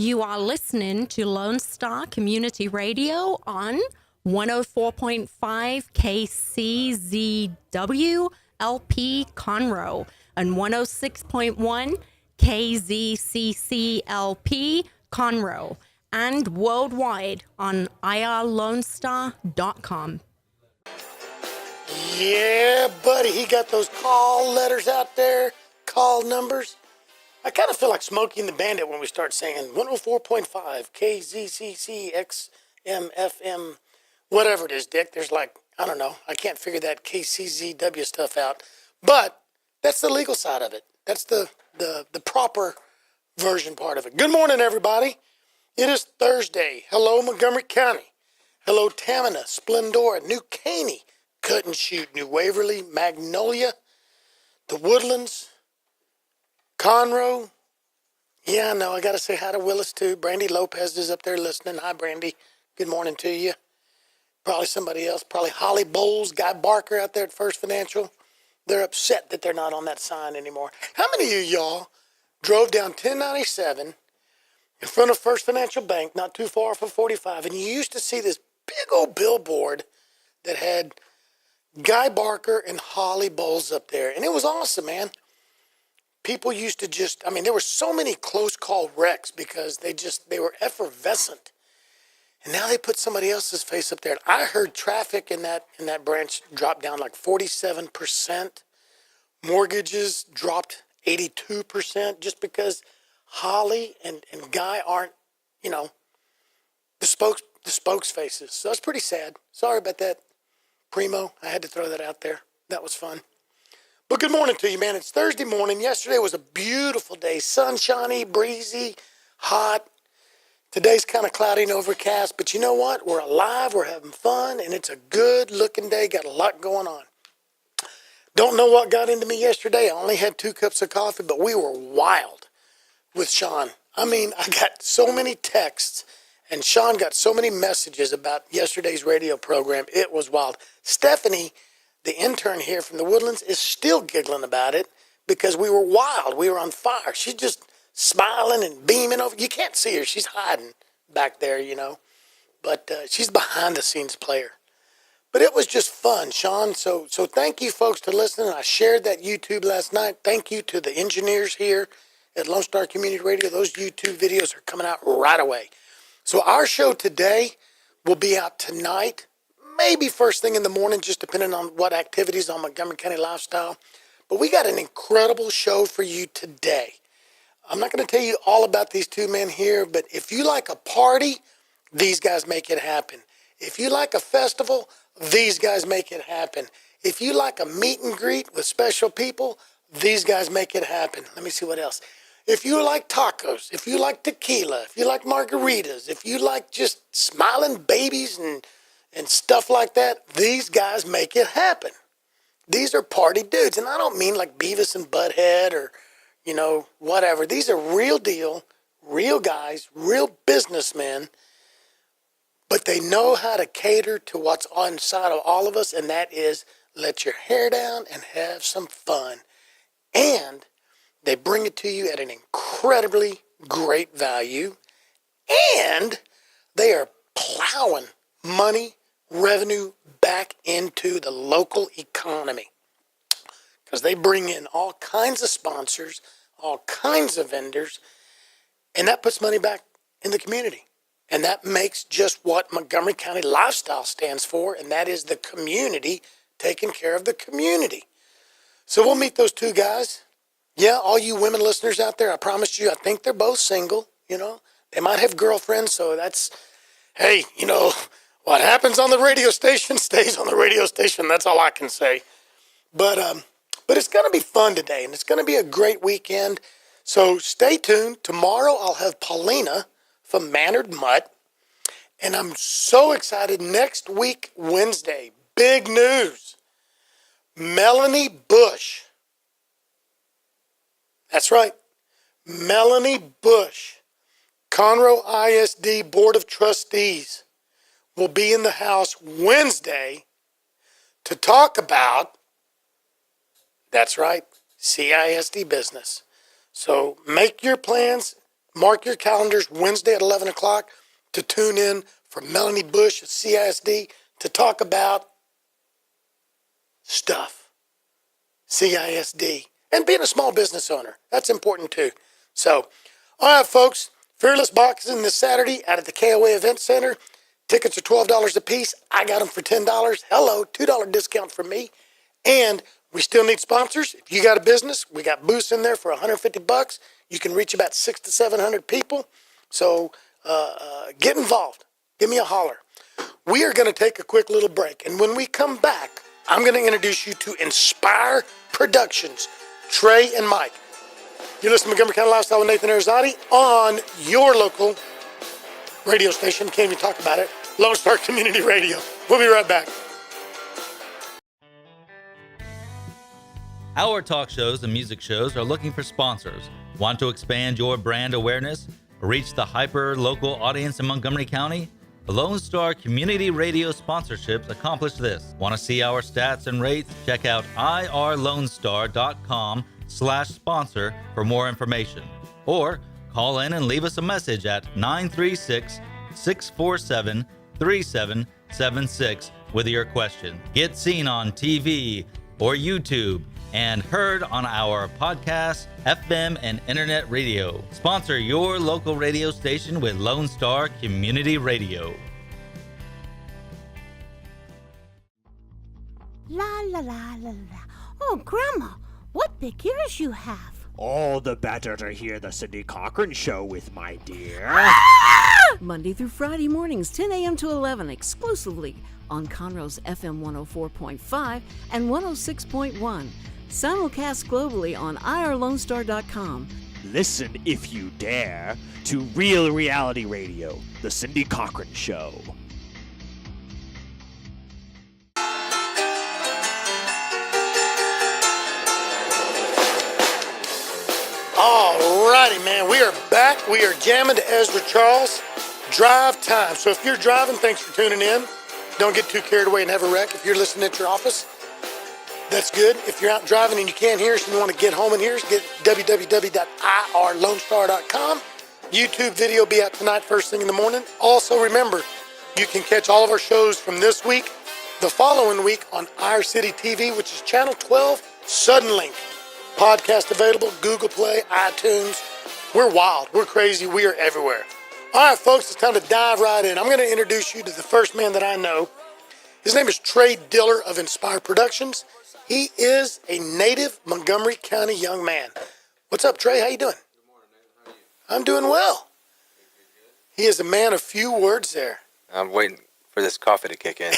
You are listening to Lone Star Community Radio on 104.5 KCZW LP Conroe and 106.1 KZCC LP Conroe and worldwide on irlonestar.com. Yeah, buddy, he got those call letters out there, call numbers. I kind of feel like Smokey and the Bandit when we start saying 104.5 KZCC XMFM, whatever it is, Dick. There's like, I don't know, I can't figure that KCZW stuff out. But that's the legal side of it. That's the proper version part of it. Good morning, everybody. It is Thursday. Hello, Montgomery County. Hello, Tamina, Splendora, New Caney, Cut and Shoot, New Waverly, Magnolia, the Woodlands, Conroe. Yeah, I know. I got to say hi to Willis, too. Brandy Lopez is up there listening. Hi, Brandy. Good morning to you. Probably somebody else. Probably Holly Bowles, Guy Barker out there at First Financial. They're upset that they're not on that sign anymore. How many of y'all drove down 1097 in front of First Financial Bank, not too far from 45, and you used to see this big old billboard that had Guy Barker and Holly Bowles up there? And it was awesome, man. People used to just, there were so many close call wrecks because they were effervescent. And now they put somebody else's face up there. And I heard traffic in that branch drop down like 47%. Mortgages dropped 82% just because Holly and Guy aren't, the spokes faces. So that's pretty sad. Sorry about that, Primo. I had to throw that out there. That was fun. But good morning to you, man. It's Thursday morning. Yesterday was a beautiful day. Sunshiny, breezy, hot. Today's kind of cloudy and overcast. But you know what? We're alive. We're having fun. And it's a good-looking day. Got a lot going on. Don't know what got into me yesterday. I only had 2 cups of coffee, but we were wild with Sean. I got so many texts, and Sean got so many messages about yesterday's radio program. It was wild. Stephanie, the intern here from the Woodlands, is still giggling about it because we were wild. We were on fire. She's just smiling and beaming over. You can't see her. She's hiding back there, But she's behind the scenes player. But it was just fun, Sean. So thank you folks to listening. I shared that YouTube last night. Thank you to the engineers here at Lone Star Community Radio. Those YouTube videos are coming out right away. So our show today will be out tonight. Maybe first thing in the morning, just depending on what activities on Montgomery County Lifestyle. But we got an incredible show for you today. I'm not going to tell you all about these 2 men here, but if you like a party, these guys make it happen. If you like a festival, these guys make it happen. If you like a meet and greet with special people, these guys make it happen. Let me see what else. If you like tacos, if you like tequila, if you like margaritas, if you like just smiling babies and stuff like that, these guys make it happen. These are party dudes. And I don't mean like Beavis and Butthead or, whatever. These are real deal, real guys, real businessmen. But they know how to cater to what's inside of all of us, and that is let your hair down and have some fun. And they bring it to you at an incredibly great value. And they are plowing money, revenue back into the local economy. Because they bring in all kinds of sponsors, all kinds of vendors, and that puts money back in the community. And that makes just what Montgomery County Lifestyle stands for, and that is the community taking care of the community. So we'll meet those 2 guys. Yeah, all you women listeners out there, I promise you, I think they're both single, They might have girlfriends, so that's, hey, what happens on the radio station stays on the radio station. That's all I can say. But it's going to be fun today, and it's going to be a great weekend. So stay tuned. Tomorrow I'll have Paulina from Mannered Mutt. And I'm so excited. Next week, Wednesday, big news. Melanie Bush. That's right. Melanie Bush, Conroe ISD Board of Trustees, will be in the house Wednesday to talk about, that's right, CISD business. So make your plans. Mark your calendars Wednesday at 11 o'clock to tune in for Melanie Bush at CISD to talk about stuff. CISD. And being a small business owner. That's important too. So, all right, folks. Fearless Boxing this Saturday out at the KOA Event Center. Tickets are $12 a piece. I got them for $10. Hello, $2 discount from me. And we still need sponsors. If you got a business, we got booths in there for $150. You can reach about 600 to 700 people. So get involved. Give me a holler. We are going to take a quick little break. And when we come back, I'm going to introduce you to Inspire Productions, Trey and Mike. You're listening to Montgomery County Lifestyle with Nathan Arrazate on your local radio station. Can't even talk about it. Lone Star Community Radio. We'll be right back. Our talk shows and music shows are looking for sponsors. Want to expand your brand awareness? Reach the hyper-local audience in Montgomery County? The Lone Star Community Radio sponsorships accomplish this. Want to see our stats and rates? Check out irlonestar.com/sponsor for more information. Or call in and leave us a message at 936-647-3776 with your question. Get seen on TV or YouTube and heard on our podcast, FM, and internet radio. Sponsor your local radio station with Lone Star Community Radio. La la la la la. Oh, Grandma, what big ears you have. All the better to hear the Cindy Cochran Show with my dear. Monday through Friday mornings, 10 a.m. to 11, exclusively on Conroe's FM 104.5 and 106.1. Simulcast globally on irlonestar.com. Listen, if you dare, to Real Reality Radio, the Cindy Cochran Show. All righty, man. We are back. We are jamming to Ezra Charles. Drive time. So if you're driving, thanks for tuning in. Don't get too carried away and have a wreck. If you're listening at your office, that's good. If you're out driving and you can't hear us and you want to get home and hear us, get www.irlonestar.com. YouTube video will be out tonight first thing in the morning. Also, remember, you can catch all of our shows from this week, the following week on Our City TV, which is Channel 12, Suddenlink. Podcast available, Google Play, iTunes. We're wild. We're crazy. We are everywhere. All right, folks, it's time to dive right in. I'm going to introduce you to the first man that I know. His name is Trey Diller of Inspire Productions. He is a native Montgomery County young man. What's up, Trey? How you doing? Good morning, Nathan. How are you? I'm doing well. He is a man of few words there. I'm waiting for this coffee to kick in.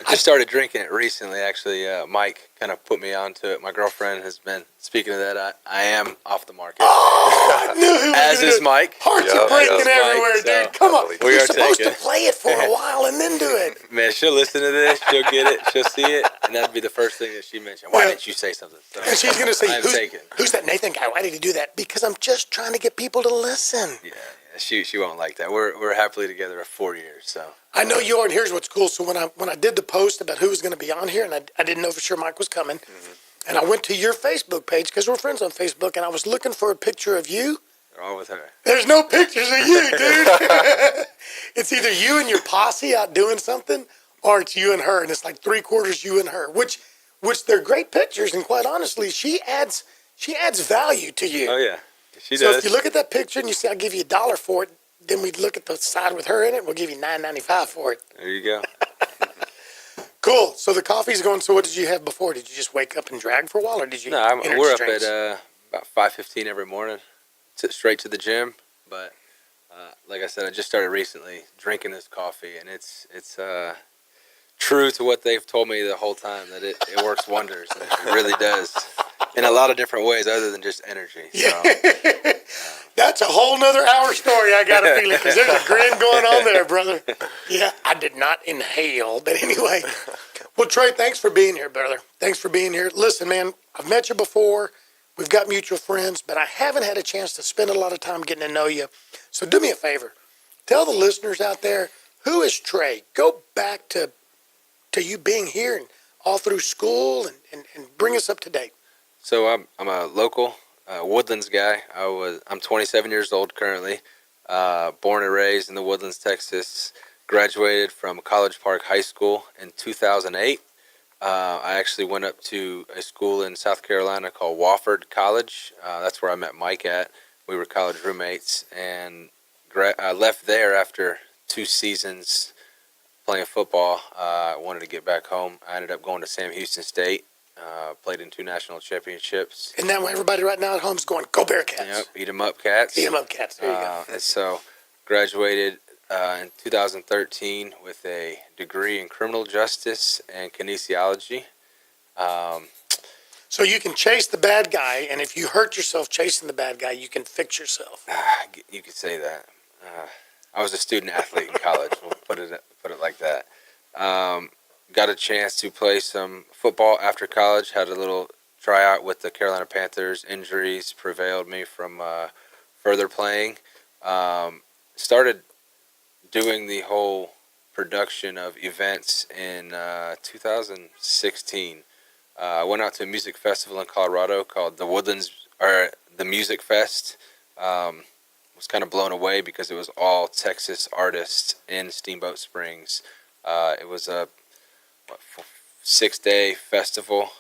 I just started drinking it recently, actually. Mike kind of put me onto it. My girlfriend has been speaking of that. I am off the market. Oh, I knew he was As is Mike. Hearts are breaking everywhere, Mike, dude. Come on. we You're are supposed taking to play it for a while and then do it. Man, she'll listen to this. She'll get it. She'll see it. And that'd be the first thing that she mentioned. Why didn't you say something? So, And she's going to say, I'm taking. who's that Nathan guy? Why did he do that? Because I'm just trying to get people to listen. Yeah, she won't like that. We're happily together for 4 years, so. I know you are, and here's what's cool. So when I did the post about who was going to be on here, and I didn't know for sure Mike was coming, and I went to your Facebook page, because we're friends on Facebook, and I was looking for a picture of you. They're all with her. There's no pictures of you, dude. It's either you and your posse out doing something, or it's you and her, and it's like 3/4 you and her, which they're great pictures, and quite honestly, she adds value to you. Oh, yeah. She So does. if you look at that picture and you say, I'll give you $1 for it, then we look at the side with her in it, we'll give you $9.95 for it. There you go. Cool. So the coffee's going. So what did you have before? Did you just wake up and drag for a while, or did you? No, energy we're up drinks? at about 5:15 every morning. Straight to the gym, but like I said, I just started recently drinking this coffee, and it's true to what they've told me the whole time, that it works wonders. It really does, in a lot of different ways other than just energy. So, That's a whole nother hour story. I got a feeling, because there's a grin going on there, brother. Yeah, I did not inhale, but anyway. Well, Trey, thanks for being here, brother. Thanks for being here. Listen, man, I've met you before. We've got mutual friends, but I haven't had a chance to spend a lot of time getting to know you. So do me a favor. Tell the listeners out there, who is Trey? Go back to you being here and all through school and bring us up to date. so I'm a local a Woodlands guy. I'm 27 years old currently. Born and raised in the Woodlands, Texas. Graduated from College Park High School in 2008. I actually went up to a school in South Carolina called Wofford College. That's where I met Mike at. We were college roommates, and I left there after 2 seasons playing football. I wanted to get back home. I ended up going to Sam Houston State. Played in 2 national championships. And now everybody right now at home is going, go Bearcats. Yep, eat 'em up, Cats. Eat 'em up, Cats. There you go. And so graduated in 2013 with a degree in criminal justice and kinesiology. So you can chase the bad guy, and if you hurt yourself chasing the bad guy, you can fix yourself. You could say that. I was a student athlete in college. We'll put it like that. Got a chance to play some football after college. Had a little tryout with the Carolina Panthers. Injuries prevailed me from further playing. Started doing the whole production of events in 2016. I went out to a music festival in Colorado called the Woodlands, or the Music Fest. Was kind of blown away because it was all Texas artists in Steamboat Springs. It was a 6-day festival,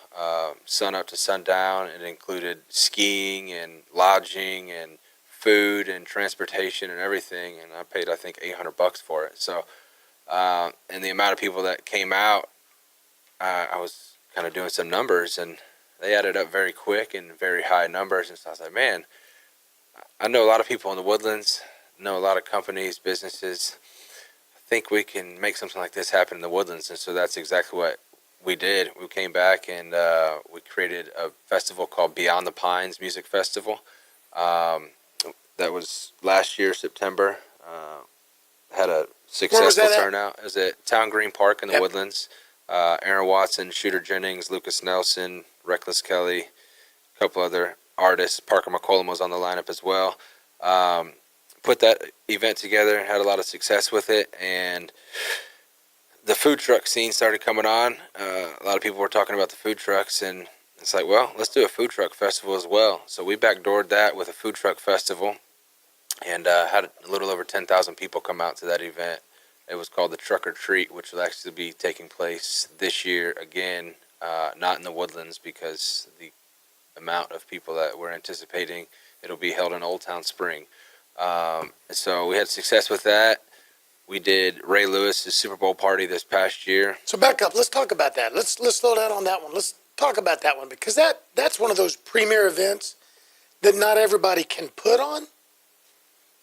sun up to sundown. It included skiing and lodging and food and transportation and everything, and I paid, I think, $800 for it. So, and the amount of people that came out, I was kind of doing some numbers, and they added up very quick and very high numbers. And so I was like, man, I know a lot of people in the Woodlands, know a lot of companies, businesses. I think we can make something like this happen in the Woodlands. And so that's exactly what we did. We came back and we created a festival called Beyond the Pines Music Festival. That was last year, September. Had a successful turnout. It was at Town Green Park in the Woodlands. Aaron Watson, Shooter Jennings, Lucas Nelson, Reckless Kelly, a couple other artists. Parker McCollum was on the lineup as well. Put that event together, had a lot of success with it, and the food truck scene started coming on. A lot of people were talking about the food trucks, and it's like, well, let's do a food truck festival as well. So we backdoored that with a food truck festival, and had a little over 10,000 people come out to that event. It was called the Truck or Treat, which will actually be taking place this year again, not in the Woodlands because the amount of people that we're anticipating. It'll be held in Old Town Spring. So we had success with that. We did Ray Lewis's Super Bowl party this past year. So back up. Let's talk about that. Let's slow down on that one. Let's talk about that one because that's one of those premier events that not everybody can put on.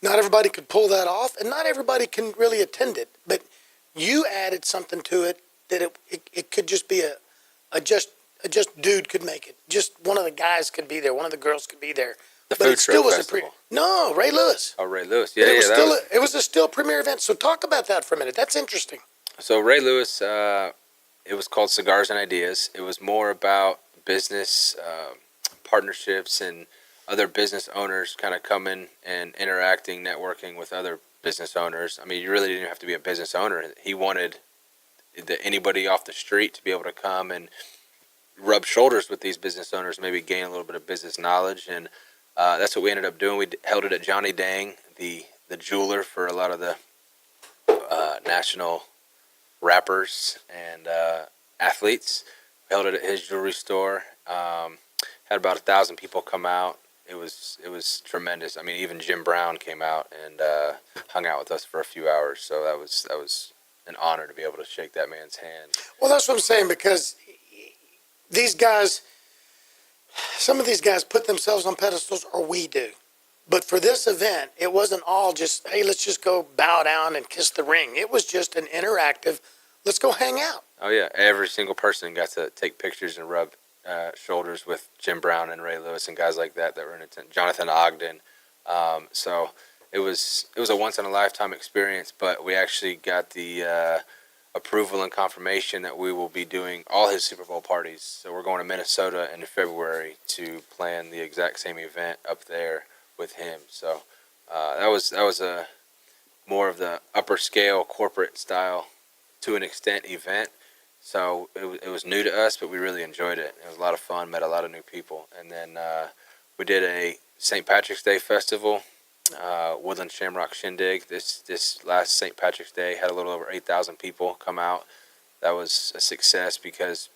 Not everybody could pull that off, and not everybody can really attend it. But you added something to it that it could just be a just dude could make it. Just one of the guys could be there. One of the girls could be there. The but food it still truck was festival. No, Ray Lewis. Oh, Ray Lewis. Yeah, it was a still premier event. So talk about that for a minute. That's interesting. So Ray Lewis, it was called Cigars and Ideas. It was more about business partnerships and other business owners kind of coming and interacting, networking with other business owners. I mean, you really didn't have to be a business owner. He wanted anybody off the street to be able to come and rub shoulders with these business owners, maybe gain a little bit of business knowledge. And that's what we ended up doing. We held it at Johnny Dang, the jeweler for a lot of the national rappers and athletes. We held it at his jewelry store. Had about 1,000 people come out. It was tremendous. I mean, even Jim Brown came out and hung out with us for a few hours. So that was an honor to be able to shake that man's hand. Well, that's what I'm saying because these guys, some of these guys put themselves on pedestals, or we do. But for this event, it wasn't all just, hey, let's just go bow down and kiss the ring. It was just an interactive, let's go hang out. Oh, yeah. Every single person got to take pictures and rub shoulders with Jim Brown and Ray Lewis and guys like that were in attendance. Jonathan Ogden. So it was a once-in-a-lifetime experience, but we actually got the approval and confirmation that we will be doing all his Super Bowl parties. So we're going to Minnesota in February to plan the exact same event up there with him. So that was a more of the upper scale corporate style to an extent event. So it was new to us, but we really enjoyed it. It was a lot of fun, met a lot of new people. And then We did a St. Patrick's Day festival, Woodland Shamrock Shindig. This last St. Patrick's Day had a little over 8,000 people come out. That was a success because,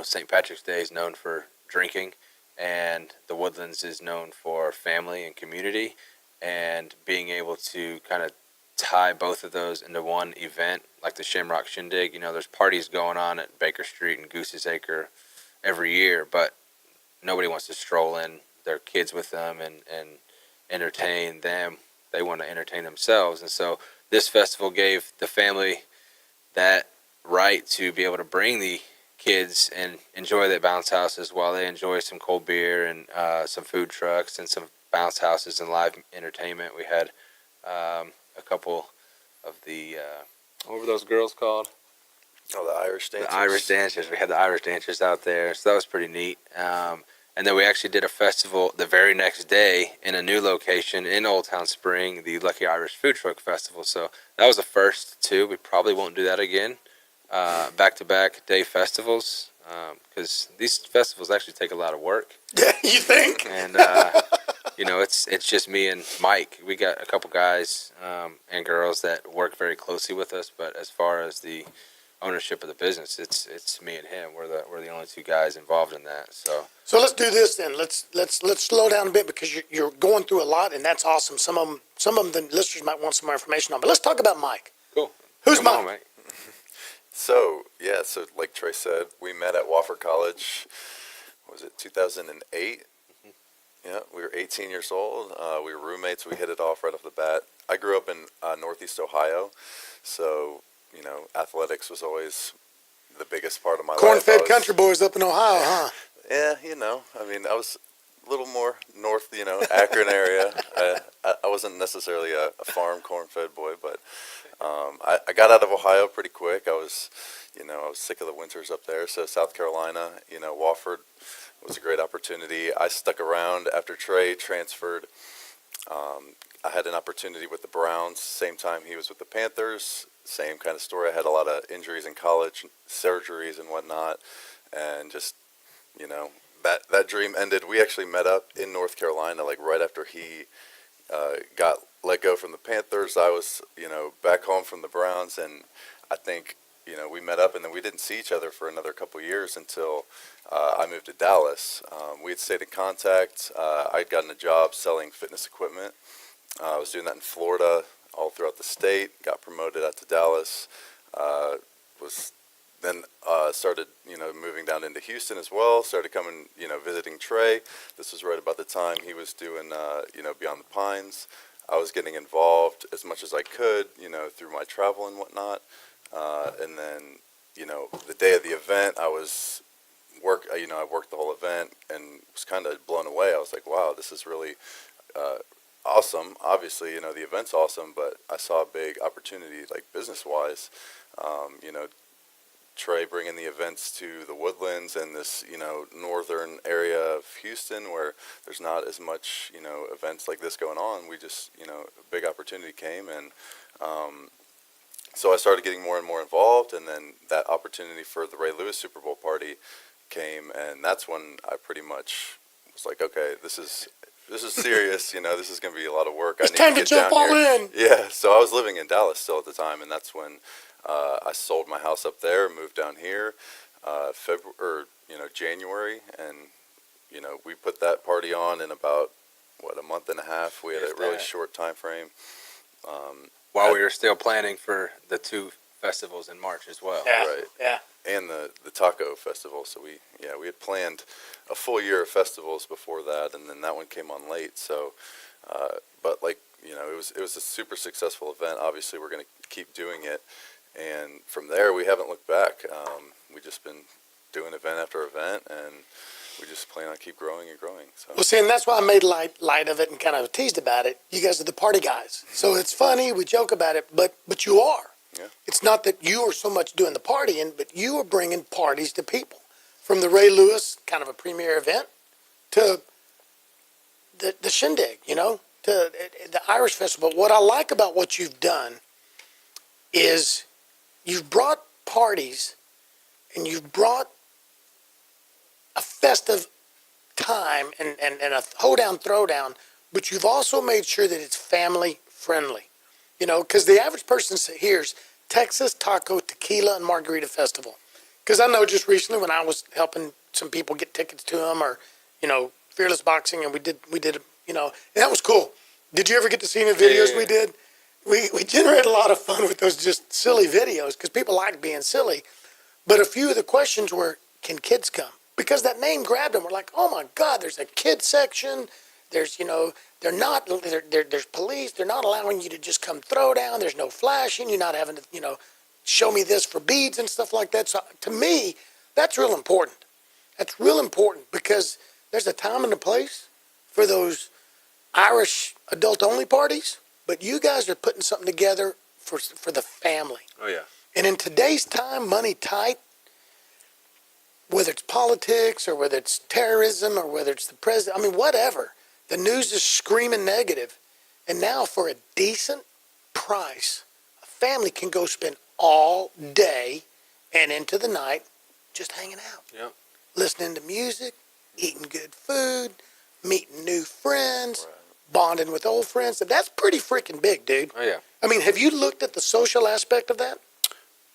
St. Patrick's Day is known for drinking, and the Woodlands is known for family and community, and being able to kind of tie both of those into one event, like the Shamrock Shindig. There's parties going on at Baker Street and Goose's Acre every year, but nobody wants to stroll in their kids with them and entertain them. They want to entertain themselves. And so this festival gave the family that right to be able to bring the kids and enjoy the bounce houses while they enjoy some cold beer and some food trucks and some bounce houses and live entertainment. We had a couple of the what were those girls called? Oh, the Irish dancers. The Irish dancers. We had the Irish dancers out there, so that was pretty neat. And then we actually did a festival the very next day in a new location in Old Town Spring, the Lucky Irish Food Truck Festival. So that was the first two. We probably won't do that again. Back-to-back day festivals, because these festivals actually take a lot of work. Yeah, you think? And it's just me and Mike. We got a couple guys and girls that work very closely with us, but as far as the ownership of the business, it's me and him. We're the only two guys involved in that. So let's do this then. Let's slow down a bit because you're going through a lot, and that's awesome. Some of them the listeners might want some more information on. But let's talk about Mike. Cool. Who's Come Mike? on, Mike? So like Trey said, we met at Wofford College. What was it, 2008? Yeah, we were 18 years old. We were roommates. We hit it off right off the bat. I grew up in Northeast Ohio, so athletics was always the biggest part of my life. Corn-fed country boys up in Ohio, huh? Yeah, I was a little more north, Akron area. I wasn't necessarily a farm corn-fed boy, but I got out of Ohio pretty quick. I was sick of the winters up there. So South Carolina, Wofford was a great opportunity. I stuck around after Trey transferred. I had an opportunity with the Browns. Same time he was with the Panthers. Same kind of story. I had a lot of injuries in college, surgeries and whatnot, and just that dream ended. We actually met up in North Carolina, like right after he got let go from the Panthers. I was, back home from the Browns, and I think, we met up, and then we didn't see each other for another couple years until I moved to Dallas. We had stayed in contact. I'd gotten a job selling fitness equipment. I was doing that in Florida, all throughout the state. Got promoted out to Dallas. Started, moving down into Houston as well. Started coming, visiting Trey. This was right about the time he was doing, Beyond the Pines. I was getting involved as much as I could, through my travel and whatnot. And then, the day of the event, I worked the whole event and was kind of blown away. I was like, wow, this is really awesome. Obviously, the event's awesome, but I saw a big opportunity, like business-wise. Trey bringing the events to the Woodlands and this, northern area of Houston where there's not as much, events like this going on. We just, a big opportunity came, and so I started getting more and more involved, and then that opportunity for the Ray Lewis Super Bowl party came, and that's when I pretty much was like, okay, this is serious, this is going to be a lot of work. It's time to jump all in. Yeah, so I was living in Dallas still at the time, and that's when I sold my house up there, moved down here, January, and we put that party on in about a month and a half. We had a really short time frame. While we were still planning for the two festivals in March as well. Yeah, right. yeah. And the taco festival. So we had planned a full year of festivals before that, and then that one came on late. So, but it was a super successful event. Obviously, we're going to keep doing it. And from there, we haven't looked back. We've just been doing event after event, and we just plan on keep growing and growing. So. Well, see, and that's why I made light of it and kind of teased about it. You guys are the party guys. So it's funny, we joke about it, but you are. Yeah. It's not that you are so much doing the partying, but you are bringing parties to people. From the Ray Lewis, kind of a premier event, to the Shindig, to the Irish Festival. What I like about what you've done is you've brought parties and you've brought a festive time and a hoedown, throwdown, but you've also made sure that it's family friendly. You know, because the average person hears Texas Taco, Tequila, and Margarita Festival. Because I know just recently when I was helping some people get tickets to them, or, you know, Fearless Boxing, and we did, you know, and that was cool. Did you ever get to see any videos we did? We generated a lot of fun with those just silly videos because people like being silly. But a few of the questions were, can kids come? Because that name grabbed them. We're like, oh my God, there's a kid section. There's, you know, there's police. They're not allowing you to just come throw down. There's no flashing. You're not having to, you know, show me this for beads and stuff like that. So to me, that's real important. That's real important because there's a time and a place for those Irish adult-only parties, but you guys are putting something together for the family. Oh, yeah. And in today's time, money tight, whether it's politics or whether it's terrorism or whether it's the president, I mean, whatever. The news is screaming negative. And now for a decent price, a family can go spend all day and into the night just hanging out. Yep. Listening to music, eating good food, meeting new friends, bonding with old friends. That's pretty freaking big, dude. Oh, yeah. I mean, have you looked at the social aspect of that?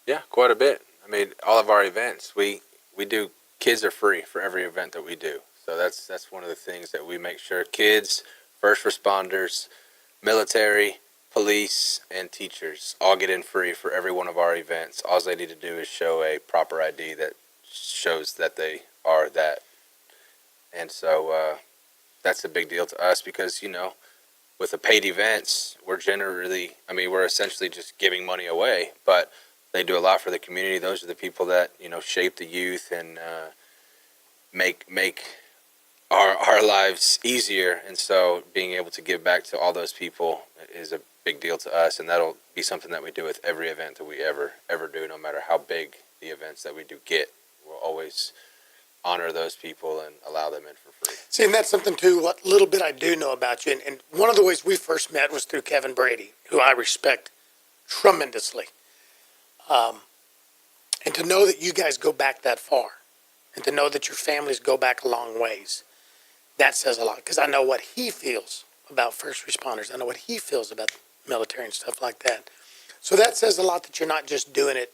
Yeah, quite a bit. I mean, all of our events, we do, kids are free for every event that we do. So that's one of the things that we make sure kids, first responders, military, police, and teachers all get in free for every one of our events. All they need to do is show a proper ID that shows that they are that. And so that's a big deal to us because, you know, with the paid events, we're essentially just giving money away, but they do a lot for the community. Those are the people that, you know, shape the youth and make our lives easier. And so being able to give back to all those people is a big deal to us, and that'll be something that we do with every event that we ever do, no matter how big the events that we do get. We'll always honor those people and allow them in for free. See, and that's something, too, what little bit I do know about you. And one of the ways we first met was through Kevin Brady, who I respect tremendously. And to know that you guys go back that far, and to know that your families go back a long ways, that says a lot. Because I know what he feels about first responders. I know what he feels about military and stuff like that. So that says a lot that you're not just doing it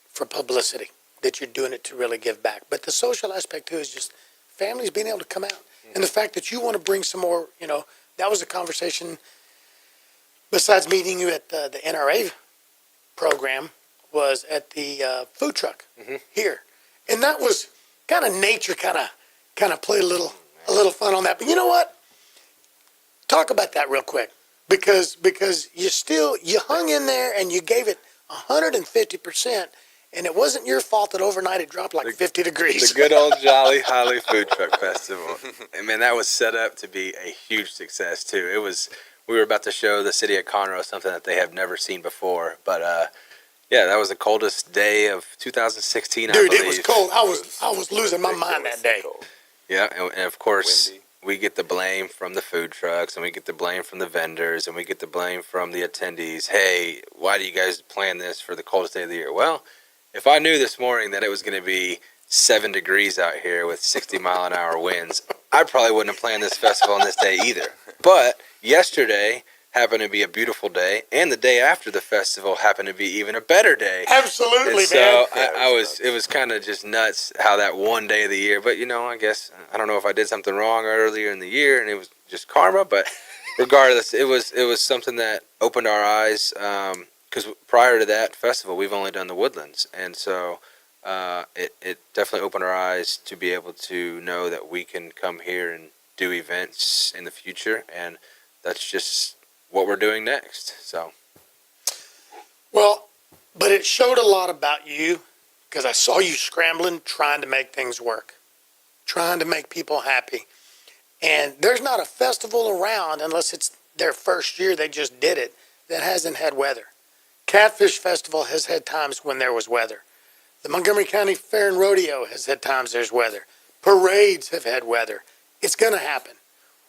for publicity, that you're doing it to really give back. But the social aspect, too, is just families being able to come out. Mm-hmm. And the fact that you want to bring some more, you know, that was a conversation, besides meeting you at the NRA program, was at the food truck here. And that was kind of nature, kind of played a little fun on that. But you know what? Talk about that real quick. Because you hung in there and you gave it 150%. And it wasn't your fault that overnight it dropped like 50 degrees. The good old Jolly Holly Food Truck Festival. And man, that was set up to be a huge success too. We were about to show the city of Conroe something that they have never seen before. But yeah, that was the coldest day of 2016, I believe. Dude, it was cold. I was losing my mind that day. Yeah, and of course, we get the blame from the food trucks, and we get the blame from the vendors, and we get the blame from the attendees. Hey, why do you guys plan this for the coldest day of the year? Well, if I knew this morning that it was going to be 7 degrees out here with 60-mile-an-hour winds, I probably wouldn't have planned this festival on this day either. But yesterday happened to be a beautiful day, and the day after the festival happened to be even a better day. Absolutely, and so man. it was kind of just nuts how that one day of the year. But, you know, I guess, I don't know if I did something wrong earlier in the year, and it was just karma. But regardless, it was something that opened our eyes. Because prior to that festival, we've only done the Woodlands. And so it definitely opened our eyes to be able to know that we can come here and do events in the future. And that's just what we're doing next. So, Well, but it showed a lot about you because I saw you scrambling, trying to make things work, trying to make people happy. And there's not a festival around, unless it's their first year they just did it, that hasn't had weather. Catfish Festival has had times when there was weather. The Montgomery County Fair and Rodeo has had times there's weather. Parades have had weather. It's going to happen.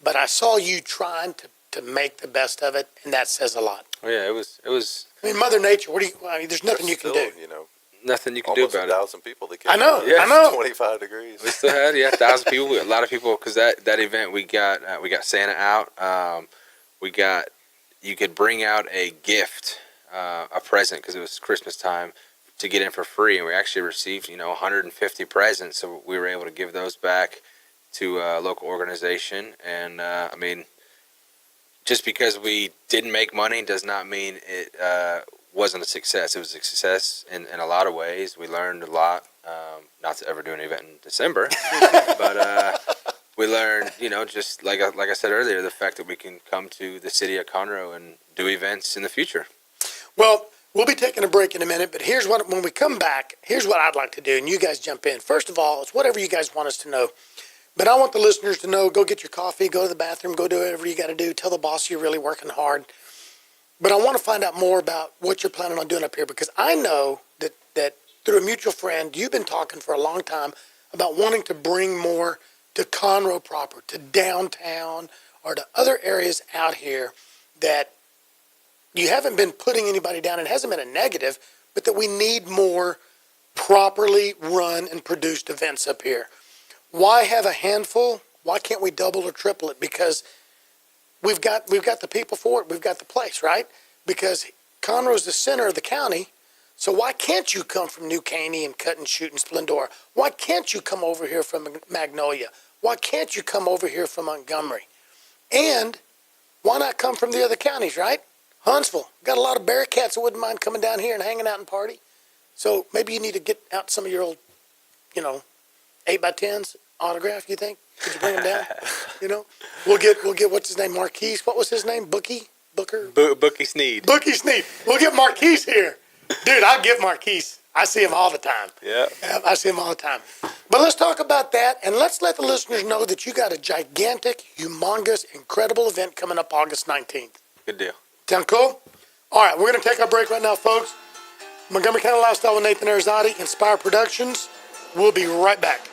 But I saw you trying to make the best of it, and that says a lot. oh yeah, it was. I mean, Mother Nature, I mean, there's nothing you can do. You know, nothing you can almost do about it. 1,000 people that came. I know, Yeah. I know. 25 degrees. We still had 1,000 people. A lot of people because that event we got Santa out. You could bring out a gift, a present because it was Christmas time to get in for free, and we actually received 150 presents. So we were able to give those back to a local organization, and I mean, just because we didn't make money does not mean it wasn't a success. It was a success in a lot of ways. We learned a lot. Not to ever do an event in December, but we learned, just like I said earlier, the fact that we can come to the city of Conroe and do events in the future. Well, we'll be taking a break in a minute, but when we come back, here's what I'd like to do, and you guys jump in. First of all, it's whatever you guys want us to know. But I want the listeners to know, go get your coffee, go to the bathroom, go do whatever you got to do. Tell the boss you're really working hard. But I want to find out more about what you're planning on doing up here, because I know that through a mutual friend, you've been talking for a long time about wanting to bring more to Conroe proper, to downtown, or to other areas out here that you haven't been putting anybody down. It hasn't been a negative, but that we need more properly run and produced events up here. Why have a handful? Why can't we double or triple it? Because we've got the people for it. We've got the place, right? Because Conroe's the center of the county. So why can't you come from New Caney and Cut and Shoot and Splendora? Why can't you come over here from Magnolia? Why can't you come over here from Montgomery? And why not come from the other counties, right? Huntsville. Got a lot of Bearcats that wouldn't mind coming down here and hanging out and party. So maybe you need to get out some of your old, 8x10s autograph, you think? Could you bring them down? We'll get what's his name, Marquise. What was his name? Bookie Sneed. Bookie Sneed. We'll get Marquise here. Dude, I'll get Marquise. I see him all the time. Yeah. I see him all the time. But let's talk about that, and let's let the listeners know that you got a gigantic, humongous, incredible event coming up August 19th. Good deal. Sound cool? All right, we're going to take our break right now, folks. Montgomery County Lifestyle with Nathan Arrazate, Inspire Productions. We'll be right back.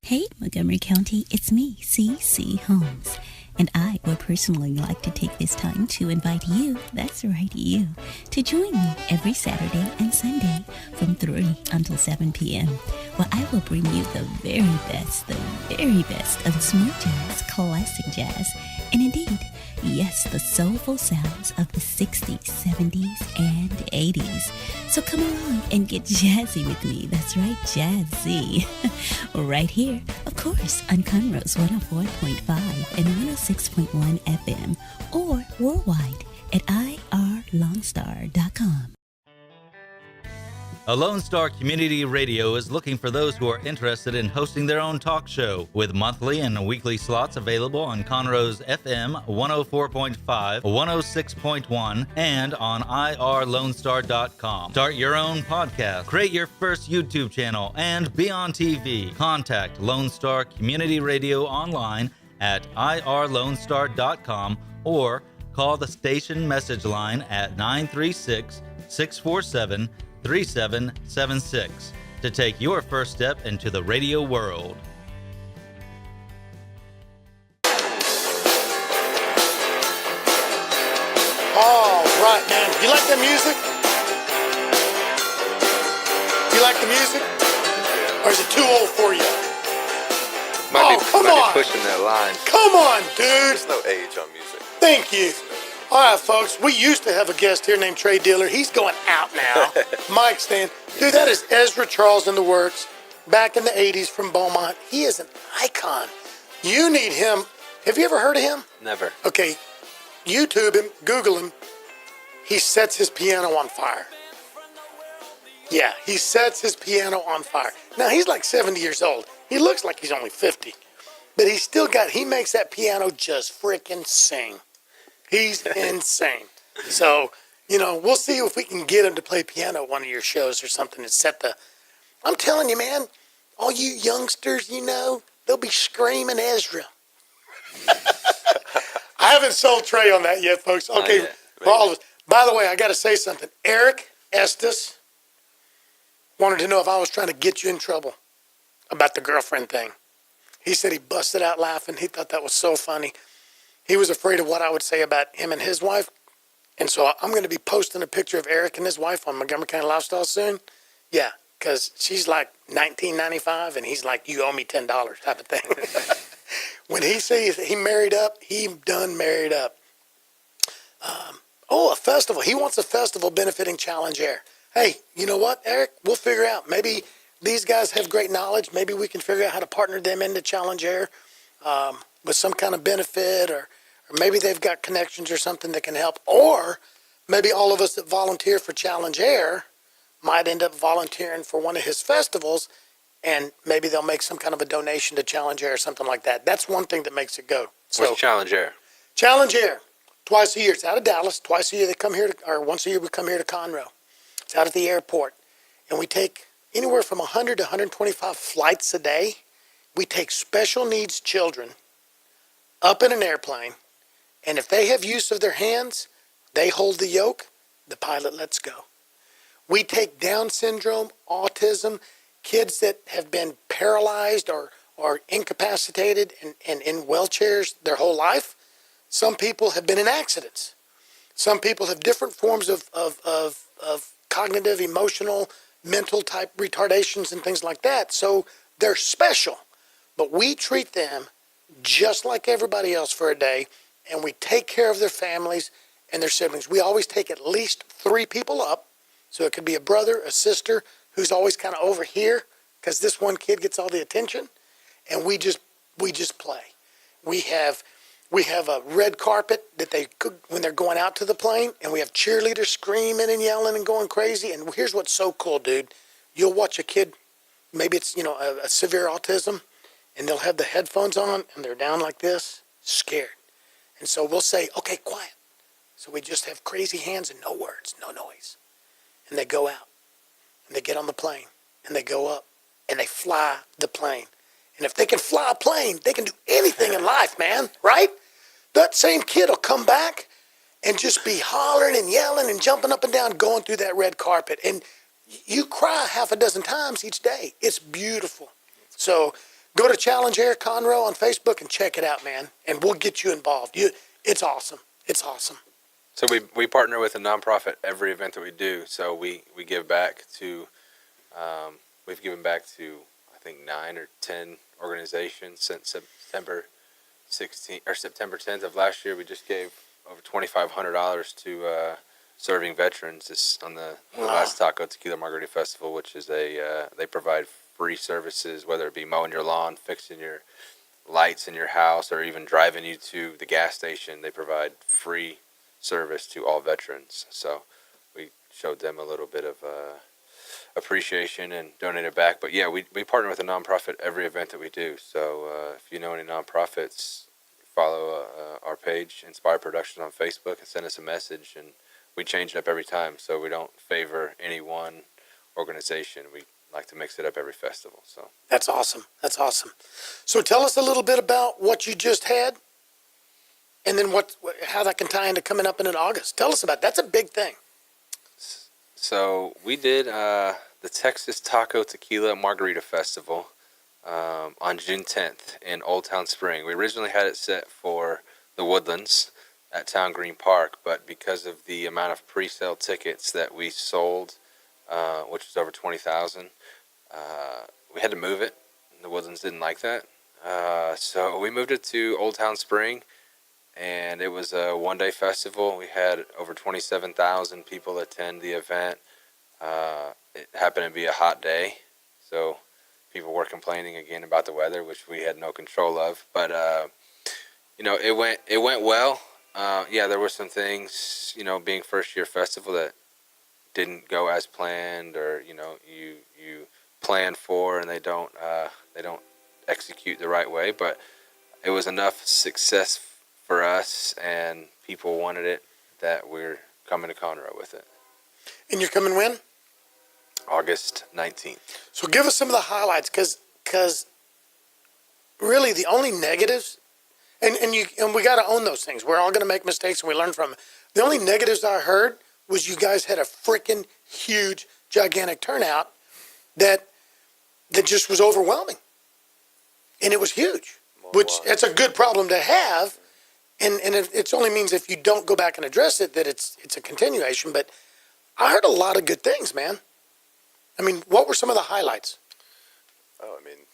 Hey, Montgomery County, it's me, CC Holmes. And I would personally like to take this time to invite you, that's right, you, to join me every Saturday and Sunday from 3 until 7 p.m. where I will bring you the very best of smooth jazz, classic jazz, and indeed, yes, the soulful sounds of the 60s, 70s, and 80s. So come along and get jazzy with me. That's right, jazzy. Right here, of course, on Conroe's 104.5 and 106.1 FM, or worldwide at irlongstar.com. A Lone Star Community Radio is looking for those who are interested in hosting their own talk show, with monthly and weekly slots available on Conroe's FM 104.5, 106.1, and on irlonestar.com. Start your own podcast, create your first YouTube channel, and be on TV. Contact Lone Star Community Radio online at irlonestar.com or call the station message line at 936-647-3776 to take your first step into the radio world. All right, man. You like that music? You like the music? Or is it too old for you? Might come be on. pushing that line. Come on, dude. There's no age on music. Thank you. All right, folks, we used to have a guest here named Trey Diller. He's going out now. Mike Stan. Dude, that is Ezra Charles in the works, back in the 80s from Beaumont. He is an icon. You need him. Have you ever heard of him? Never. Okay, YouTube him, Google him. He sets his piano on fire. Yeah, he sets his piano on fire. Now, he's like 70 years old. He looks like he's only 50. But he makes that piano just freaking sing. He's insane. So, we'll see if we can get him to play piano at one of your shows or something and I'm telling you, man, all you youngsters, they'll be screaming Ezra. I haven't sold Trey on that yet, folks. Okay, for all of us. By the way, I got to say something. Eric Estes wanted to know if I was trying to get you in trouble about the girlfriend thing. He said he busted out laughing. He thought that was so funny. He was afraid of what I would say about him and his wife. And so I'm going to be posting a picture of Eric and his wife on Montgomery County Lifestyle soon. Yeah, because she's like $19.95, and he's like, you owe me $10 type of thing. When he sees he married up, he done married up. A festival. He wants a festival benefiting Challenge Air. Hey, you know what, Eric? We'll figure out. Maybe these guys have great knowledge. Maybe we can figure out how to partner them into Challenge Air with some kind of benefit, or maybe they've got connections or something that can help. Or maybe all of us that volunteer for Challenge Air might end up volunteering for one of his festivals, and maybe they'll make some kind of a donation to Challenge Air or something like that. That's one thing that makes it go. So What's Challenge Air? Challenge Air, twice a year. It's out of Dallas. Twice a year they come here, or once a year we come here to Conroe. It's out at the airport. And we take anywhere from 100 to 125 flights a day. We take special needs children up in an airplane, and if they have use of their hands, they hold the yoke, the pilot lets go. We take Down syndrome, autism, kids that have been paralyzed or incapacitated and in wheelchairs their whole life. Some people have been in accidents. Some people have different forms of cognitive, emotional, mental type retardations and things like that. So they're special. But we treat them just like everybody else for a day, and we take care of their families and their siblings. We always take at least 3 people up. So it could be a brother, a sister, who's always kind of over here because this one kid gets all the attention, and we just play. We have a red carpet that they cook when they're going out to the plane, and we have cheerleaders screaming and yelling and going crazy. And here's what's so cool, dude. You'll watch a kid, maybe it's, a severe autism, and they'll have the headphones on, and they're down like this, scared. And so we'll say, okay, quiet. So we just have crazy hands and no words, no noise. And they go out, and they get on the plane, and they go up, and they fly the plane. And if they can fly a plane, they can do anything in life, man, right? That same kid will come back and just be hollering and yelling and jumping up and down, going through that red carpet. And you cry half a dozen times each day. It's beautiful. So go to Challenge Air Conroe on Facebook and check it out, man. And we'll get you involved. It's awesome. It's awesome. So we partner with a nonprofit every event that we do. So we give back to, we've given back to, I think 9 or 10 organizations since September 10th of last year. We just gave over $2,500 to serving veterans this on the last Taco Tequila Margarita Festival, which is they provide free services, whether it be mowing your lawn, fixing your lights in your house, or even driving you to the gas station. They provide free service to all veterans. So we showed them a little bit of appreciation and donated back. But yeah, we partner with a nonprofit every event that we do. So if you know any nonprofits, follow our page, Inspire Productions, on Facebook, and send us a message, and we change it up every time. So we don't favor any one organization. We like to mix it up every festival. So that's awesome. That's awesome. So tell us a little bit about what you just had, and then how that can tie into coming up in August. Tell us about it. That's a big thing. So we did the Texas Taco Tequila Margarita Festival on June 10th in Old Town Spring. We originally had it set for the Woodlands at Town Green Park, but because of the amount of pre-sale tickets that we sold, which was over 20,000, we had to move it. The Woodlands didn't like that. So we moved it to Old Town Spring, and it was a one-day festival. We had over 27,000 people attend the event. It happened to be a hot day, so people were complaining again about the weather, which we had no control of. But it went well. Yeah, there were some things, being first-year festival, that didn't go as planned, or you plan for and they don't execute the right way. But it was enough success for us, and people wanted it, that we're coming to Conroe with it. And you're coming when? August 19th. So give us some of the highlights, because really the only negatives, and we got to own those things. We're all going to make mistakes, and we learn from them. The only negatives I heard was you guys had a freaking huge, gigantic turnout that just was overwhelming, and it was huge, which it's a good problem to have. And it only means if you don't go back and address it that it's a continuation. But I heard a lot of good things, man. I mean, what were some of the highlights? Oh, I mean,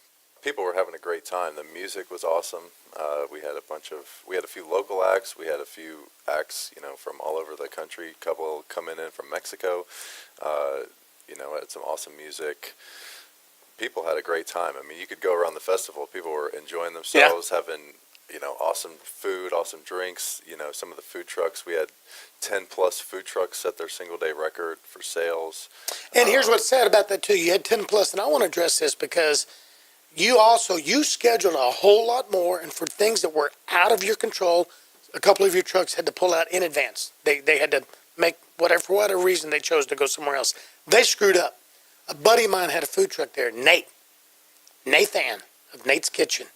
people were having a great time. The music was awesome. We had a few local acts. We had a few acts, from all over the country. A couple coming in from Mexico. Had some awesome music. People had a great time. I mean, you could go around the festival. People were enjoying themselves, having, awesome food, awesome drinks. Some of the food trucks, we had 10 plus food trucks set their single day record for sales. And here's what's sad about that too. You had 10 plus, and I want to address this because you scheduled a whole lot more, and for things that were out of your control, a couple of your trucks had to pull out in advance. They had to make for whatever reason they chose to go somewhere else. They screwed up. A buddy of mine had a food truck there, Nathan of Nate's Kitchen.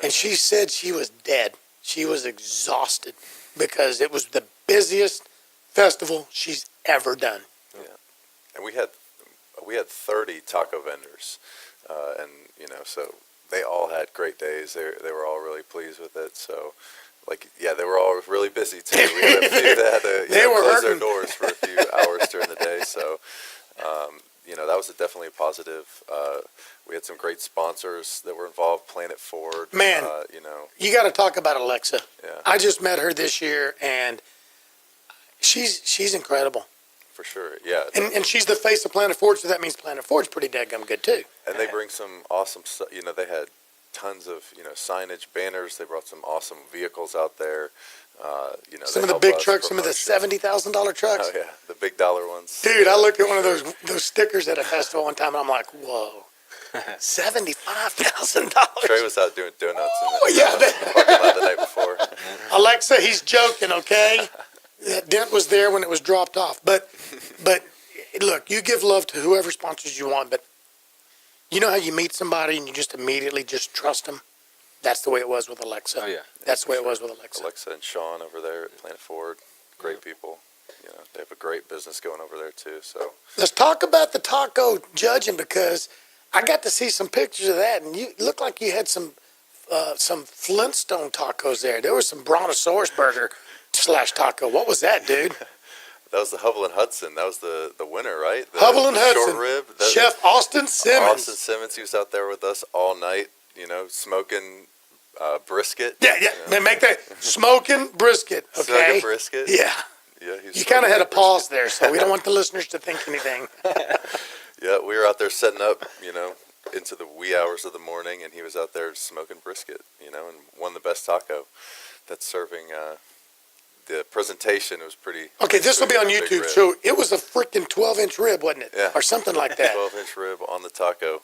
And she said she was dead. She was exhausted because it was the busiest festival she's ever done. Yeah, and we had 30 taco vendors, and so they all had great days. They were all really pleased with it. So, they were all really busy too. We had a few that had to close their doors for a few hours during the day. So, that was definitely a positive. We had some great sponsors that were involved. Planet Ford. Man, you got to talk about Alexa. Yeah. I just met her this year, and she's incredible. For sure, yeah. And she's the face of Planet Ford, so that means Planet Ford's pretty dadgum good too. And they bring some awesome stuff. They had tons of signage, banners. They brought some awesome vehicles out there. Some of the big trucks, some of the $70,000 trucks. Oh yeah, the big dollar ones. Dude, I looked at one of those stickers at a festival one time, and I'm like, whoa, $75,000. Trey was out doing donuts Oh, in the parking lot the night before. Alexa, he's joking, okay? That dent was there when it was dropped off. But look, you give love to whoever sponsors you want, but you know how you meet somebody and you just immediately just trust them? That's the way it was with Alexa. Oh, yeah. That's the way it was with Alexa. Alexa and Sean over there at Planet Ford, great people. They have a great business going over there too. So let's talk about the taco judging, because I got to see some pictures of that, and you looked like you had some Flintstone tacos there. There was some Brontosaurus burger / taco. What was that, dude? that was the Hubble and Hudson. That was the winner, right? Hubble and Hudson. Short rib. Chef Austin Simmons. Austin Simmons. He was out there with us all night. Smoking brisket. Yeah. Make that smoking brisket. Okay. Smoking brisket. Yeah. Yeah. You kind of had a pause there, so we don't want the listeners to think anything. Yeah, we were out there setting up, into the wee hours of the morning, and he was out there smoking brisket, and won the best taco. That's serving. The presentation was pretty. Okay, this will be on YouTube. So it was a freaking 12-inch rib, wasn't it? Yeah. Or something like that. 12-inch rib on the taco.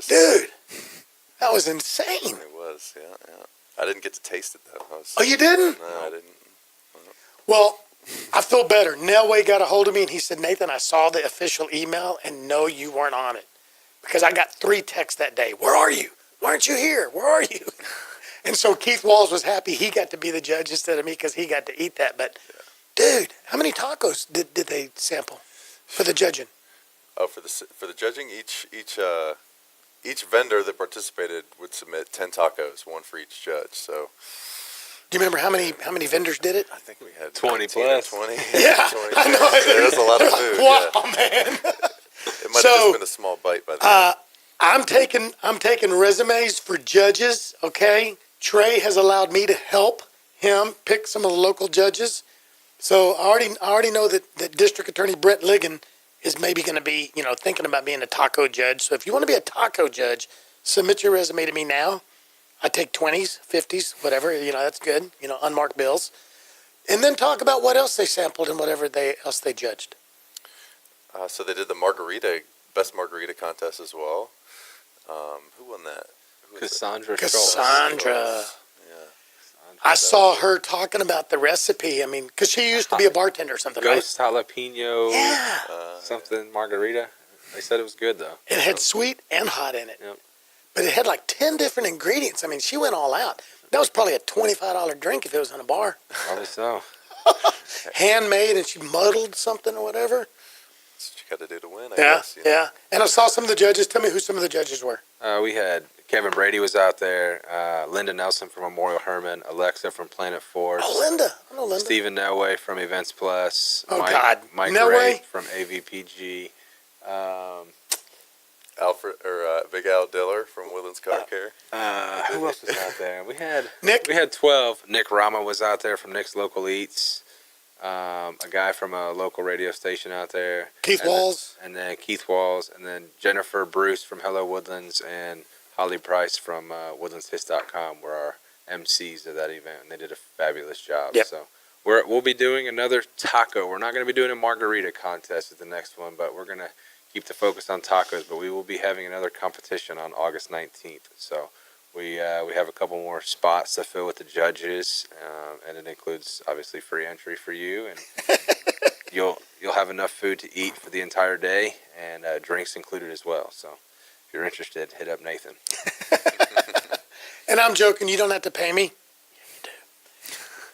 Dude, that was insane. It was, yeah. I didn't get to taste it though. Oh, you didn't? No, I didn't. Well, I feel better. Nelway got a hold of me and he said, Nathan, I saw the official email and no, you weren't on it. Because I got 3 texts that day. Where are you? Why aren't you here? Where are you? And so Keith Walls was happy he got to be the judge instead of me because he got to eat that. But, dude, how many tacos did they sample for the judging? Oh, for the judging, each vendor that participated would submit 10 tacos, one for each judge. So, do you remember how many vendors did it? I think we had 20 plus. 20. Yeah, 20 I know. There was a lot of food. Wow, man. It might have just been a small bite by the end. I'm taking resumes for judges. Okay, Trey has allowed me to help him pick some of the local judges. So I already know that District Attorney Brett Ligon is maybe going to be, thinking about being a taco judge. So if you want to be a taco judge, submit your resume to me now. I take 20s, 50s, whatever, that's good, unmarked bills. And then talk about what else they sampled and whatever else they judged. So they did the best margarita contest as well. Who won that? Cassandra. Cassandra. Yeah. I saw her talking about the recipe. I mean, because she used to be a bartender or something, Ghost jalapeno. Yeah. Something margarita. They said it was good though. It had sweet and hot in it. Yep. But it had like 10 different ingredients. I mean, she went all out. That was probably a $25 drink if it was in a bar. Probably so. Handmade, and she muddled something or whatever. That's what you got to do to win, I Yeah, guess. yeah. And I saw some of the judges. Tell me who some of the judges were. We had Kevin Brady was out there, Linda Nelson from Memorial Herman, Alexa from Planet Ford, Oh, Linda. I know Linda. Stephen Nelway from Events Plus, Oh, God. Mike Nelway? Ray from AVPG, Big Al Diller from Woodlands Car Care. Who else was out there? We had Nick? We had 12. Nick Rama was out there from Nick's Local Eats. A guy from a local radio station out there. Keith Walls. And then Keith Walls. And then Jennifer Bruce from Hello Woodlands and Holly Price from WoodlandsHits.com were our MCs of that event. And they did a fabulous job. Yep. So we'll be doing another taco. We're not going to be doing a margarita contest at the next one, but we're going to keep the focus on tacos. But we will be having another competition on August 19th. So we have a couple more spots to fill with the judges, and it includes obviously free entry for you, and you'll have enough food to eat for the entire day, and drinks included as well. So if you're interested, hit up Nathan. And I'm joking. You don't have to pay me. Yeah, you do.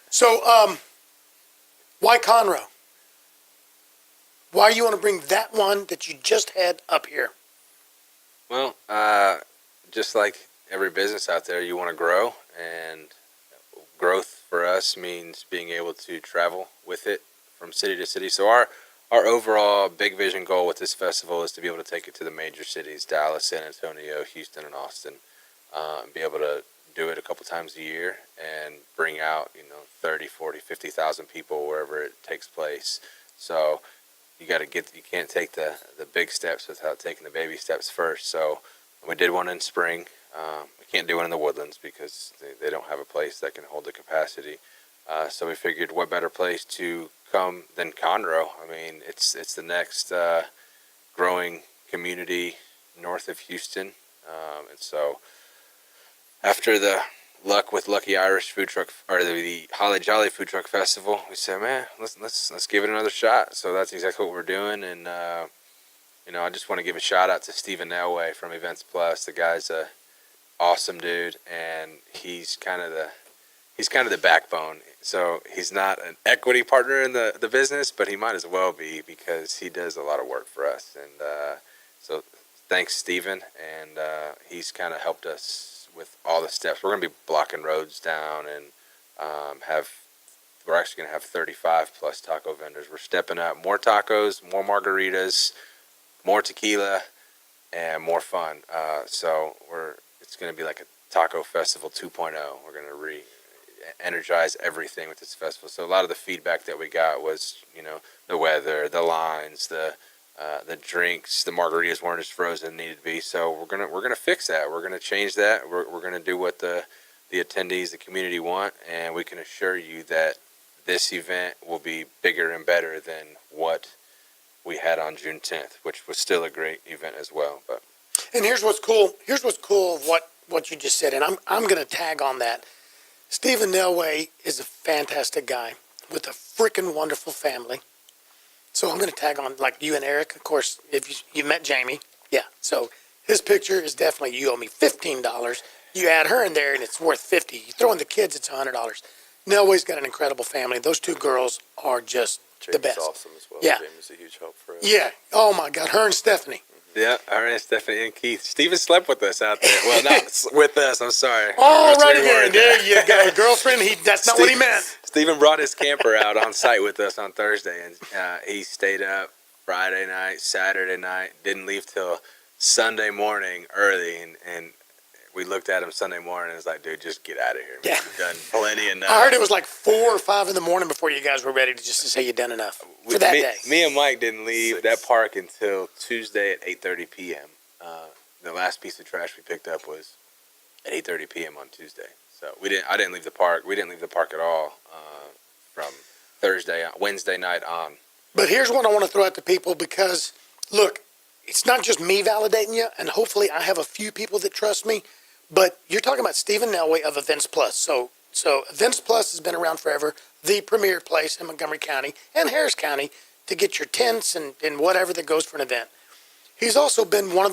So, why Conroe? Why you want to bring that one that you just had up here? Well, just like every business out there, you want to grow, and growth for us means being able to travel with it from city to city. So our overall big vision goal with this festival is to be able to take it to the major cities, Dallas, San Antonio, Houston, and Austin, and be able to do it a couple times a year and bring out, 30, 40, 50,000 people wherever it takes place. So you can't take the big steps without taking the baby steps first. So we did one in spring. We can't do one in the Woodlands because they don't have a place that can hold the capacity. So we figured what better place to come than Conroe. I mean, it's the next growing community north of Houston. And so after the luck with Lucky Irish Food Truck, or the Holly Jolly Food Truck Festival, we said, man, let's give it another shot. So that's exactly what we're doing. And, I just want to give a shout out to Stephen Elway from Events Plus. The guy's a awesome dude, and he's kind of the backbone. So he's not an equity partner in the business, but he might as well be because he does a lot of work for us. And so thanks, Stephen. And he's kind of helped us with all the steps. We're going to be blocking roads down, and we're actually going to have 35 plus taco vendors. We're stepping up more tacos, more margaritas, more tequila, and more fun. So it's going to be like a taco festival 2.0. We're going to re-energize everything with this festival. So a lot of the feedback that we got was, the weather, the lines, the drinks, the margaritas weren't as frozen as needed to be. So we're gonna fix that. We're gonna change that. We're gonna do what the attendees, the community want, and we can assure you that this event will be bigger and better than what we had on June 10th, which was still a great event as well. And here's what's cool. Here's what's cool of what you just said, and I'm going to tag on that. Stephen Elway is a fantastic guy with a freaking wonderful family. So I'm going to tag on, like you and Eric, of course, if you met Jamie. Yeah. So his picture is definitely, you owe me $15. You add her in there and it's worth $50. You throw in the kids, it's $100. Elway's got an incredible family. Those two girls are just the best. Jamie's awesome as well. Yeah. Jamie's a huge help for us. Yeah. Oh my God. Her and Stephanie. Yeah, all right, Stephanie and Keith. Steven slept with us out there. Well, not with us, I'm sorry. All right again. There you go. Girlfriend, that's not what he meant. Steven brought his camper out on site with us on Thursday, and he stayed up Friday night, Saturday night, didn't leave till Sunday morning early, and we looked at him Sunday morning and was like, dude, just get out of here. Man. Yeah. You've done plenty enough. I heard it was like 4 or 5 in the morning before you guys were ready to say you'd done enough for that day. Me and Mike didn't leave that park until Tuesday at 8:30 p.m. The last piece of trash we picked up was at 8:30 p.m. on Tuesday. So I didn't leave the park. We didn't leave the park at all from Wednesday night on. But here's what I want to throw out to people, because look, it's not just me validating you, and hopefully I have a few people that trust me, but you're talking about Stephen Elway of Events Plus. So Events Plus has been around forever, the premier place in Montgomery County and Harris County to get your tents and whatever that goes for an event. He's also been one of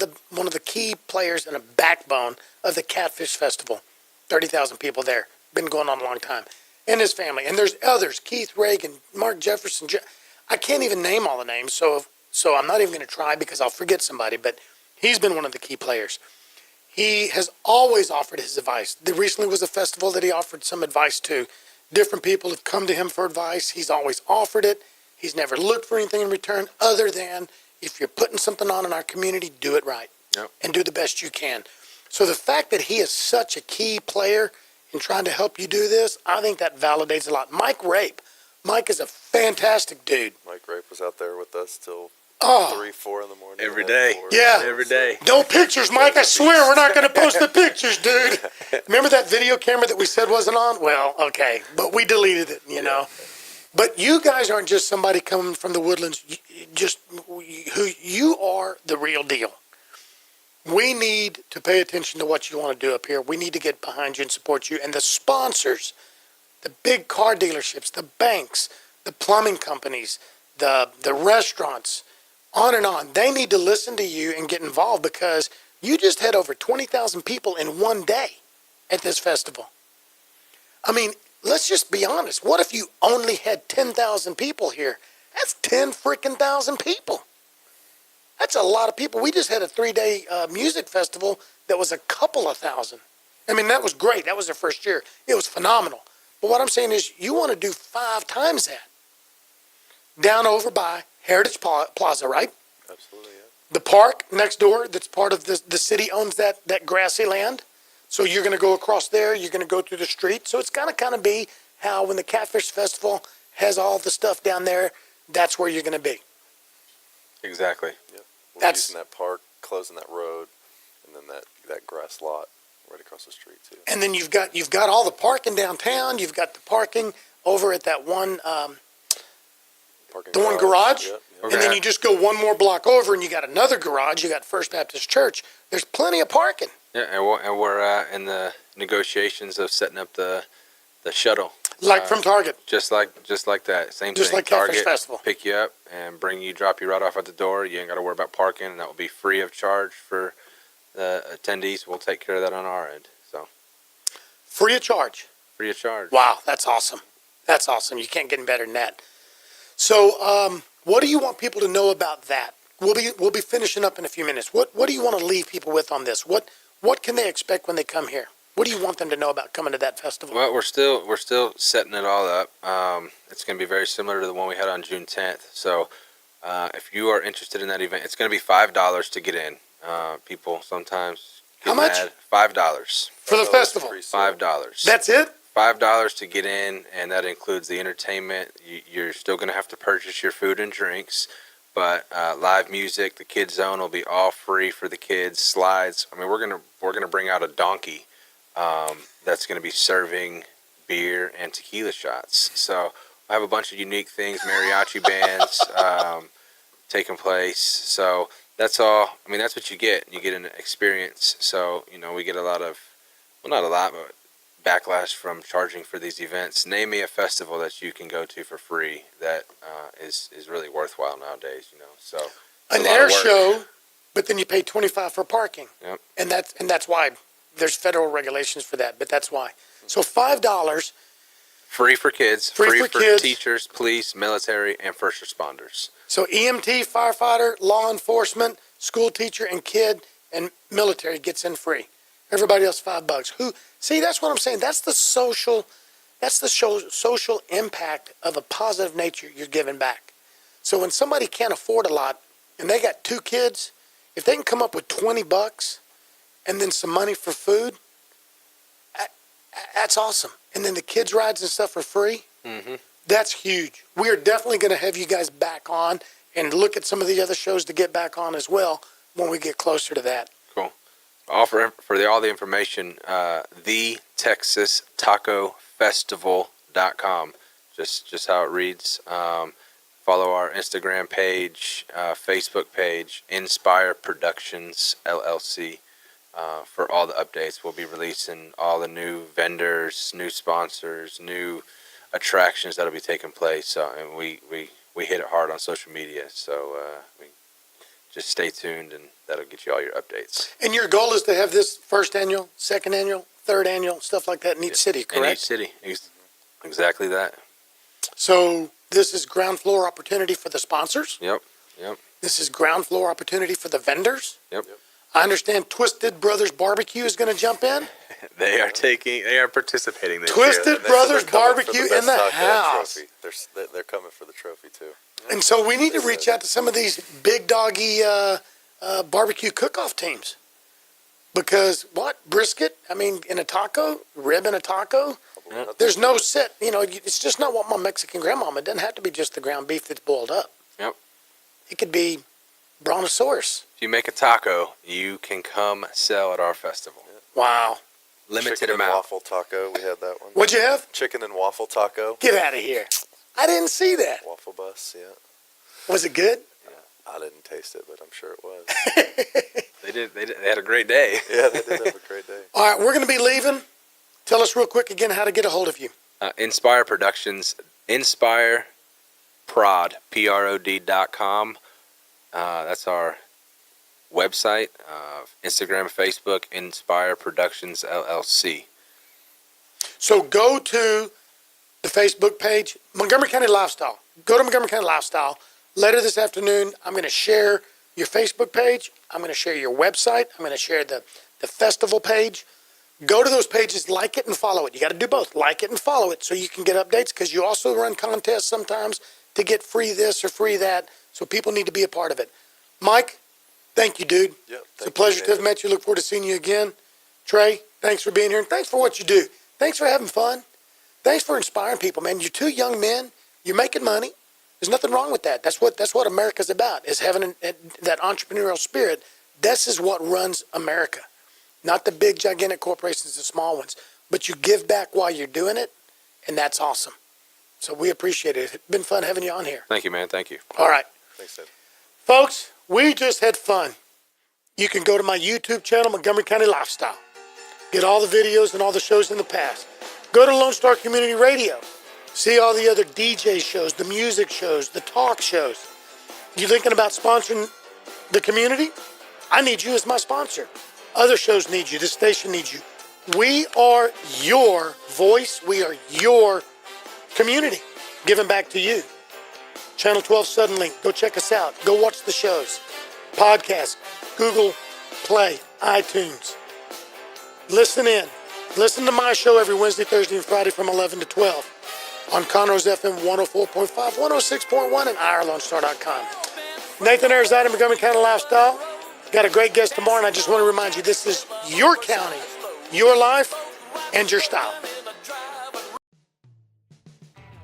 the key players and a backbone of the Catfish Festival. 30,000 people there. Been going on a long time. And his family. And there's others. Keith Reagan, Mark Jefferson. I can't even name all the names, so I'm not even going to try because I'll forget somebody. But he's been one of the key players. He has always offered his advice. There recently was a festival that he offered some advice to. Different people have come to him for advice. He's always offered it. He's never looked for anything in return other than, if you're putting something on in our community, do it right. and do the best you can. So the fact that he is such a key player in trying to help you do this, I think that validates a lot. Mike Rape. Mike is a fantastic dude. Mike Rape was out there with us till Oh. 3, 4 in the morning. Every day. Yeah. Every day. No pictures, Mike. I swear we're not going to post the pictures, dude. Remember that video camera that we said wasn't on? Well, okay. But we deleted it, you know. But you guys aren't just somebody coming from the woodlands. You are the real deal. We need to pay attention to what you want to do up here. We need to get behind you and support you. And the sponsors, the big car dealerships, the banks, the plumbing companies, the restaurants, on and on. They need to listen to you and get involved because you just had over 20,000 people in one day at this festival. I mean, let's just be honest. What if you only had 10,000 people here? That's 10 freaking thousand people. That's a lot of people. We just had a 3-day music festival that was a couple of thousand. I mean, that was great. That was their first year. It was phenomenal. But what I'm saying is you want to do 5 times that. Down over by Heritage Plaza, right? Absolutely, yeah. The park next door that's part of the city owns that grassy land. So you're going to go across there. You're going to go through the street. So it's going to kind of be how when the Catfish Festival has all the stuff down there, that's where you're going to be. Exactly. Yep. We're That's- using that park, closing that road, and then that grass lot right across the street too. And then you've got all the parking downtown. You've got the parking over at that one Parking the one garage. Yep, yep. And then you just go one more block over and you got another garage. You got First Baptist Church. There's plenty of parking. Yeah, and we're in the negotiations of setting up the shuttle. Like from Target. Just like that. Same Just thing. like Catfish Target, Festival. pick you up and drop you right off at the door. You ain't got to worry about parking, and that will be free of charge for the attendees. We'll take care of that on our end. So Free of charge. free of charge. Wow, that's awesome. That's awesome. You can't get any better than that. So, what do you want people to know about that? We'll be finishing up in a few minutes. What do you want to leave people with on this? What can they expect when they come here? What do you want them to know about coming to that festival? Well, we're still setting it all up. It's going to be very similar to the one we had on June 10th. So, if you are interested in that event, it's going to be $5 to get in. People sometimes get How much? mad. $5 For the festival. $5. That's it? $5 to get in, and that includes the entertainment. You're still going to have to purchase your food and drinks, but live music, the kids zone will be all free for the kids. Slides. I mean, we're gonna bring out a donkey that's going to be serving beer and tequila shots. So I have a bunch of unique things, mariachi bands taking place. So that's all. I mean, that's what you get. You get an experience. So we get a lot of, well, not a lot, but backlash from charging for these events. Name me a festival that you can go to for free that is really worthwhile nowadays. So it's An a lot of air work. show, but then you pay $25 for parking. Yep. And that's why there's federal regulations for that, but that's why. So $5. Free for kids. Free for kids. Teachers, police, military, and first responders. So EMT, firefighter, law enforcement, school teacher, and kid, and military gets in free. Everybody else $5. See, that's what I'm saying. That's the social impact of a positive nature you're giving back. So when somebody can't afford a lot and they got 2 kids, if they can come up with $20 and then some money for food, that's awesome. And then the kids' rides and stuff are free. Mm-hmm. That's huge. We are definitely going to have you guys back on and look at some of the other shows to get back on as well when we get closer to that. Cool. All the information, thetexastacofestival.com. Just how it reads. Follow our Instagram page, Facebook page, Inspire Productions LLC. For all the updates, we'll be releasing all the new vendors, new sponsors, new attractions that'll be taking place. And we hit it hard on social media, so just stay tuned, and that'll get you all your updates. And your goal is to have this first annual, second annual, third annual, stuff like that in each city, correct? In each city, exactly that. So this is ground floor opportunity for the sponsors. Yep. This is ground floor opportunity for the vendors. Yep. I understand Twisted Brothers Barbecue is going to jump in. They are participating this Twisted year. Brothers They're coming for Barbecue the in the Best Taco house. Trophy. They're coming for the trophy too. And so we need to reach out to some of these big doggy barbecue cook-off teams. Because brisket? I mean, in a taco, rib in a taco. There's no set. It's just not what my Mexican grandmama. It doesn't have to be just the ground beef that's boiled up. Yep. It could be brontosaurus. If you make a taco, you can come sell at our festival. Wow. Limited Chicken and amount. waffle taco. We had that one. What'd you have? Chicken and waffle taco. Get out of here. I didn't see that. Waffle bus, yeah. Was it good? I didn't taste it, but I'm sure it was. They did. They had a great day. Yeah, they did have a great day. All right, we're going to be leaving. Tell us real quick again how to get a hold of you. Inspire Productions, InspireProd, PROD.com. That's our website. Instagram, Facebook, Inspire Productions LLC. So go to the Facebook page, Montgomery County Lifestyle. Go to Montgomery County Lifestyle. Later this afternoon, I'm going to share your Facebook page. I'm going to share your website. I'm going to share the festival page. Go to those pages, like it and follow it. You got to do both. Like it and follow it so you can get updates, because you also run contests sometimes to get free this or free that. So people need to be a part of it. Mike, thank you, dude. Yep, It's a pleasure to have met you. Look forward to seeing you again. Trey, thanks for being here, and thanks for what you do. Thanks for having fun. Thanks for inspiring people, man. You're two young men. You're making money. There's nothing wrong with that. That's what America's about, is having that entrepreneurial spirit. This is what runs America. Not the big, gigantic corporations, the small ones. But you give back while you're doing it, and that's awesome. So we appreciate it. It's been fun having you on here. Thank you, man. Thank you. All right. Thanks, Ed. Folks, we just had fun. You can go to my YouTube channel, Montgomery County Lifestyle. Get all the videos and all the shows in the past. Go to Lone Star Community Radio. See all the other DJ shows, the music shows, the talk shows. You thinking about sponsoring the community? I need you as my sponsor. Other shows need you. This station needs you. We are your voice. We are your community. Giving back to you. Channel 12 Suddenlink. Go check us out. Go watch the shows. Podcast, Google Play, iTunes. Listen in. Listen to my show every Wednesday, Thursday, and Friday from 11 to 12 on Conroe's FM 104.5, 106.1, and IRLoneStar.com. Nathan Arrazate, Montgomery County Lifestyle. Got a great guest tomorrow, and I just want to remind you, this is your county, your life, and your style.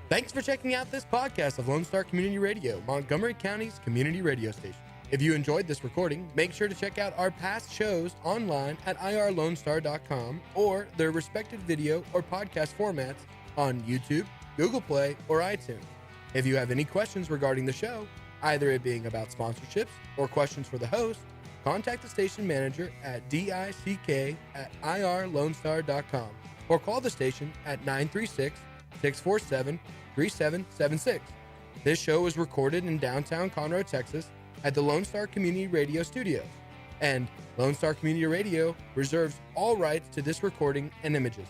Thanks for checking out this podcast of Lone Star Community Radio, Montgomery County's community radio station. If you enjoyed this recording, make sure to check out our past shows online at irlonestar.com or their respective video or podcast formats on YouTube, Google Play, or iTunes. If you have any questions regarding the show, either it being about sponsorships or questions for the host, contact the station manager at dick@irlonestar.com or call the station at 936-647-3776. This show was recorded in downtown Conroe, Texas at the Lone Star Community Radio Studios, and Lone Star Community Radio reserves all rights to this recording and images.